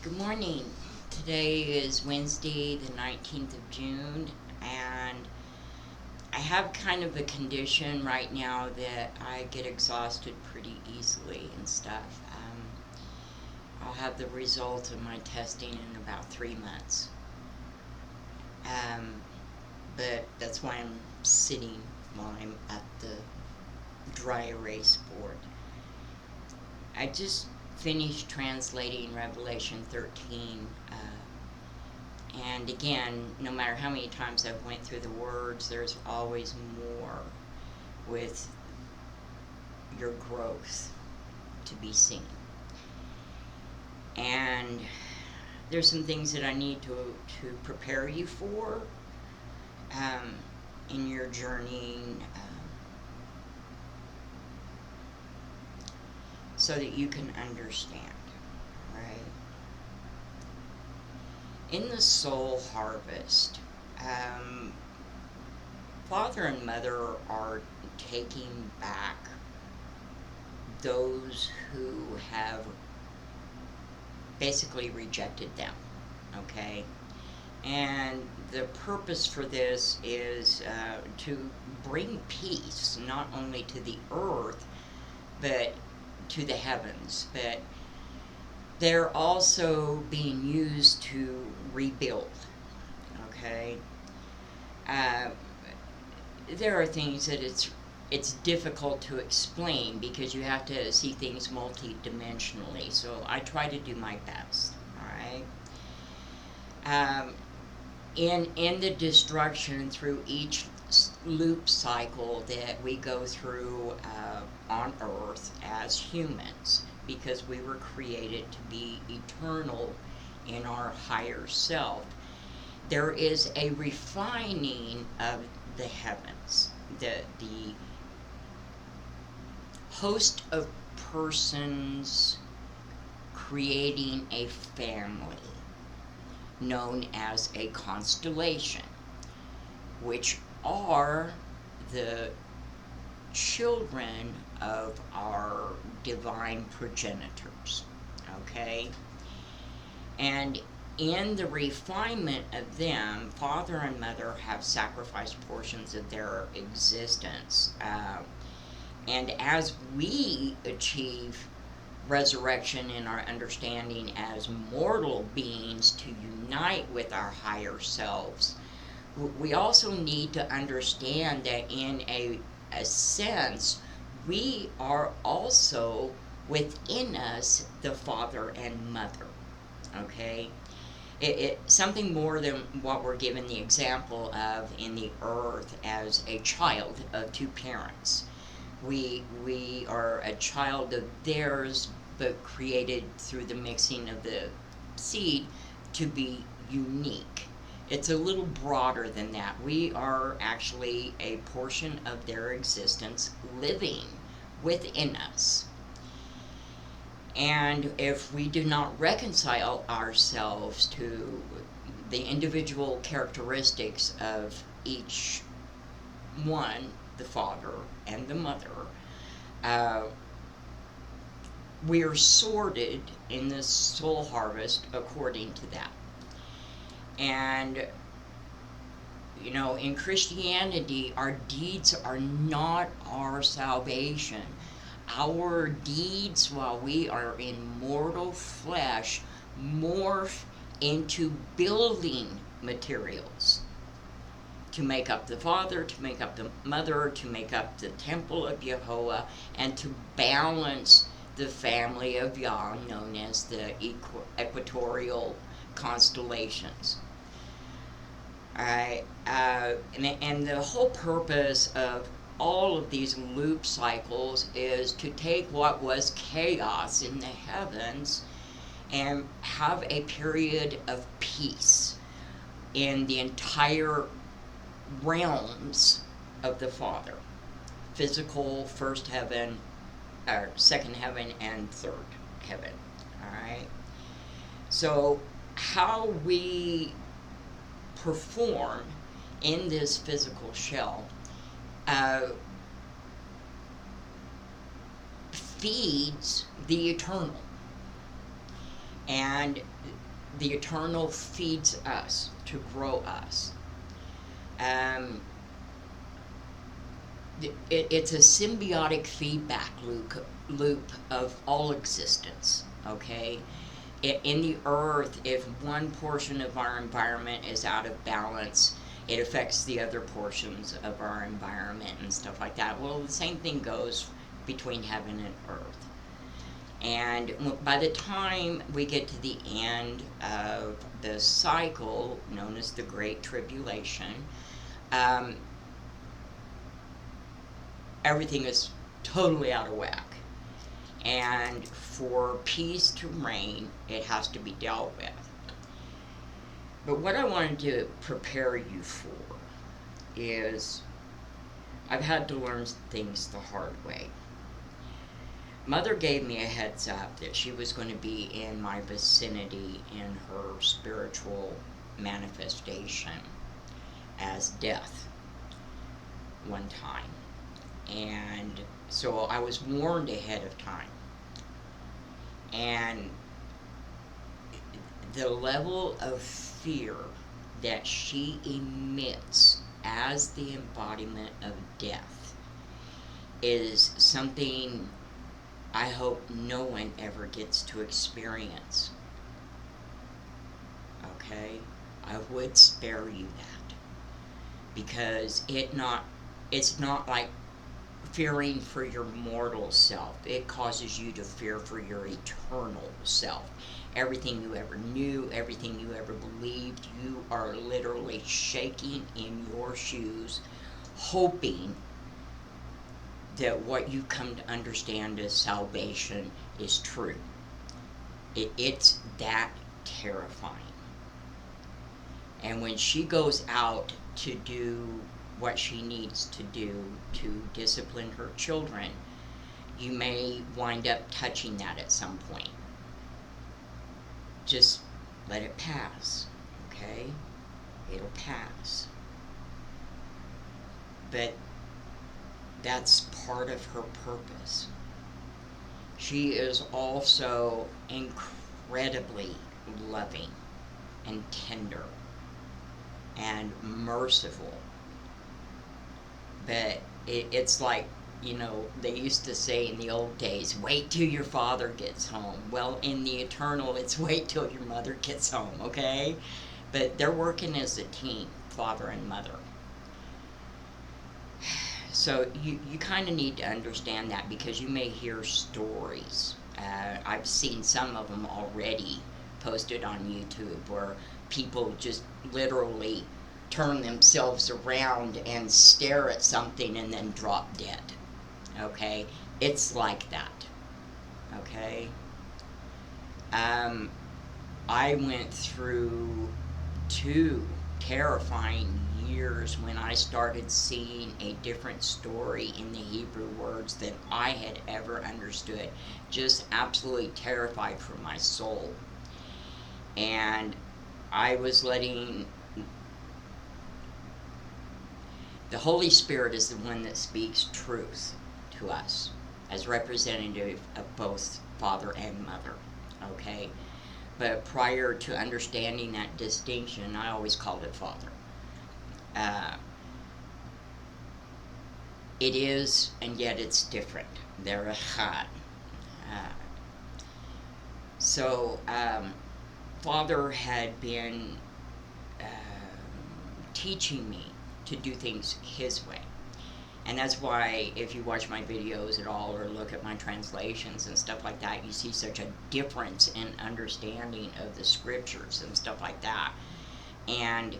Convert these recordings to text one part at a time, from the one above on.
Good morning. Today is Wednesday, the 19th of June, and I have kind of a condition right now that I get exhausted pretty easily and stuff. I'll have the result of my testing in about 3 months. Um, but that's why I'm sitting while I'm at the dry erase board. I just finished translating Revelation 13. And again, no matter how many times I've went through the words, there's always more with your growth to be seen. And there's some things that I need to prepare you for um, in your journeying, so that you can understand, right? In the soul harvest, um, Father and Mother are taking back those who have basically rejected them, okay? And the purpose for this is to bring peace not only to the earth, but to the heavens. But they're also being used to rebuild, okay? Uh, there are things that it's difficult to explain because you have to see things multidimensionally. So I try to do my best. All right. In the destruction through each loop cycle that we go through on Earth as humans, because we were created to be eternal in our higher self, there is a refining of the heavens. The host of persons creating a family known as a constellation, which are the children of our divine progenitors, okay? And in the refinement of them, Father and Mother have sacrificed portions of their existence. And as we achieve resurrection in our understanding as mortal beings to unite with our higher selves, we also need to understand that in a sense, we are also within us the Father and Mother, okay? Something more than what we're given the example of in the earth as a child of two parents. We are a child of theirs, but created through the mixing of the seed to be unique. It's a little broader than that. We are actually a portion of their existence living within us. And if we do not reconcile ourselves to the individual characteristics of each one, the father and the mother, we are sorted in this soul harvest according to that. And, you know, in Christianity, our deeds are not our salvation. Our deeds, while we are in mortal flesh, morph into building materials to make up the Father, to make up the Mother, to make up the temple of Jehovah, and to balance the family of Yah, known as the equatorial constellations. Alright, and the whole purpose of all of these loop cycles is to take what was chaos in the heavens and have a period of peace in the entire realms of the Father: physical first heaven, or second heaven, and third heaven. Alright, so how we perform in this physical shell feeds the eternal. And the Eternal feeds us to grow us. Um, it's a symbiotic feedback loop of all existence, okay? In the earth, if one portion of our environment is out of balance, it affects the other portions of our environment and stuff like that. Well, the same thing goes between heaven and earth. And by the time we get to the end of the cycle, known as the Great Tribulation, um, everything is totally out of whack. And for peace to reign, it has to be dealt with. But what I wanted to prepare you for is I've had to learn things the hard way. Mother gave me a heads up that she was going to be in my vicinity in her spiritual manifestation as death one time. And so I was warned ahead of time. And the level of fear that she emits as the embodiment of death is something I hope no one ever gets to experience. Okay? I would spare you that. Because it's not like fearing for your mortal self. It causes you to fear for your eternal self. Everything you ever knew, everything you ever believed, you are literally shaking in your shoes, hoping that what you come to understand as salvation is true. It's that terrifying. And when she goes out to do what she needs to do to discipline her children, you may wind up touching that at some point. Just let it pass, okay? It'll pass. But that's part of her purpose. She is also incredibly loving and tender and merciful. But it's like, they used to say in the old days, wait till your father gets home. Well, in the eternal, it's wait till your mother gets home, okay? But they're working as a team, father and mother. So you kind of need to understand that, because you may hear stories. I've seen some of them already posted on YouTube where people just literally turn themselves around and stare at something and then drop dead. Okay? It's like that. Okay? I went through 2 terrifying years when I started seeing a different story in the Hebrew words than I had ever understood. Just absolutely terrified for my soul. And I was letting the Holy Spirit is the one that speaks truth to us as representative of both father and mother, okay? But prior to understanding that distinction, I always called it father. It is, and yet it's different. They're echad. So, Father had been teaching me to do things his way. And that's why if you watch my videos at all or look at my translations and stuff like that, you see such a difference in understanding of the scriptures and stuff like that. And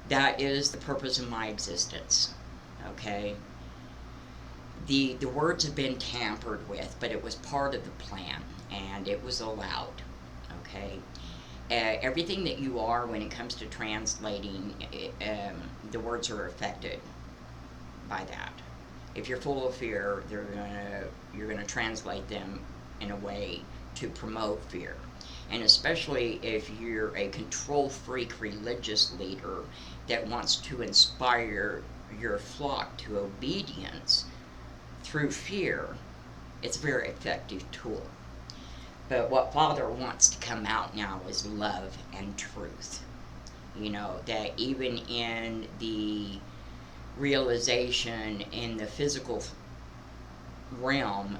that is the purpose of my existence, okay? The words have been tampered with, but it was part of the plan, and it was allowed, okay? Everything that you are when it comes to translating, the words are affected by that. If you're full of fear, you're gonna translate them in a way to promote fear. And especially if you're a control freak religious leader that wants to inspire your flock to obedience through fear, it's a very effective tool. But what Father wants to come out now is love and truth. You know, that even in the realization in the physical realm,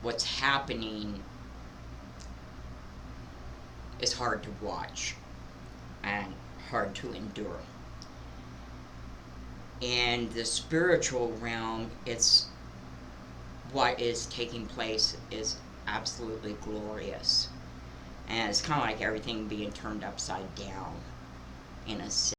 what's happening is hard to watch and hard to endure. In the spiritual realm, it's what is taking place is absolutely glorious. And it's kind of like everything being turned upside down in a sense.